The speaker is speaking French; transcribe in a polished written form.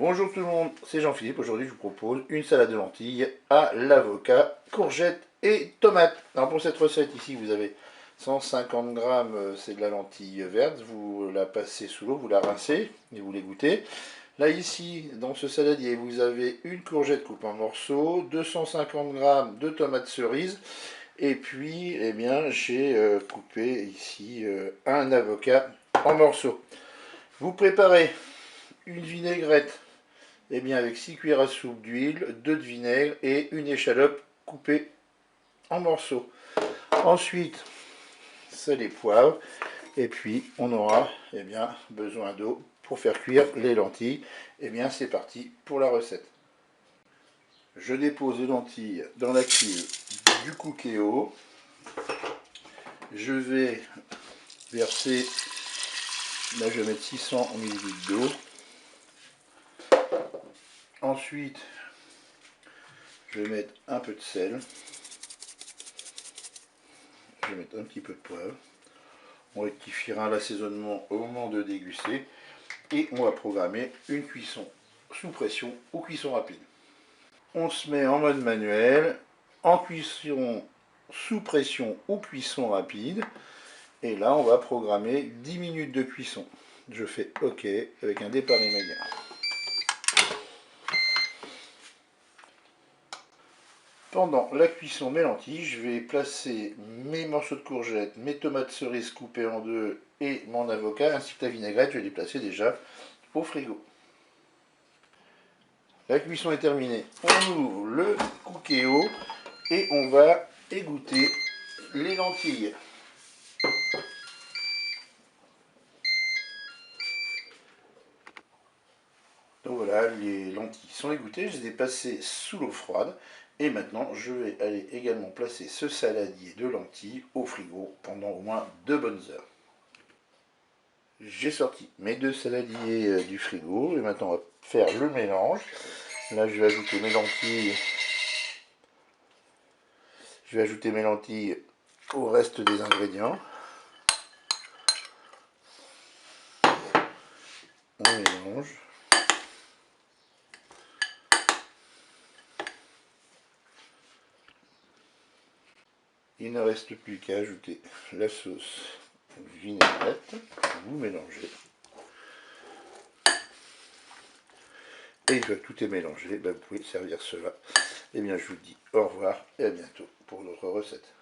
Bonjour tout le monde, c'est Jean-Philippe. Aujourd'hui je vous propose une salade de lentilles à l'avocat, courgettes et tomates. Alors pour cette recette ici vous avez 150 grammes, c'est de la lentille verte. Vous la passez sous l'eau, vous la rincez et vous l'égouttez. Là ici dans ce saladier vous avez une courgette coupée en morceaux, 250 grammes de tomates cerises. Et puis eh bien j'ai coupé ici un avocat en morceaux. Vous préparez une vinaigrette avec 6 cuillères à soupe d'huile, 2 de vinaigre et une échalote coupée en morceaux. Ensuite, sel et poivre. Et puis, on aura besoin d'eau pour faire cuire les lentilles. C'est parti pour la recette. Je dépose les lentilles dans la cuve du Cookéo. Je vais verser, là je vais mettre 600 ml d'eau. Ensuite, je vais mettre un peu de sel. Je vais mettre un petit peu de poivre. On rectifiera l'assaisonnement au moment de déguster. Et on va programmer une cuisson sous pression ou cuisson rapide. On se met en mode manuel, en cuisson sous pression ou cuisson rapide. Et là, on va programmer 10 minutes de cuisson. Je fais OK avec un départ immédiat. Pendant la cuisson mes lentilles, je vais placer mes morceaux de courgettes, mes tomates cerises coupées en deux et mon avocat ainsi que la vinaigrette. Je vais les placer déjà au frigo. La cuisson est terminée. On ouvre le Cookéo et on va égoutter les lentilles. Donc voilà, les lentilles sont égouttées, je les ai passées sous l'eau froide. Et maintenant, je vais aller également placer ce saladier de lentilles au frigo pendant au moins 2 bonnes heures. J'ai sorti mes 2 saladiers du frigo et maintenant on va faire le mélange. Là, je vais ajouter mes lentilles. Je vais ajouter mes lentilles au reste des ingrédients. On mélange. Il ne reste plus qu'à ajouter la sauce vinaigrette. Vous mélangez. Et une fois que tout est mélangé, vous pouvez servir cela. Je vous dis au revoir et à bientôt pour d'autres recettes.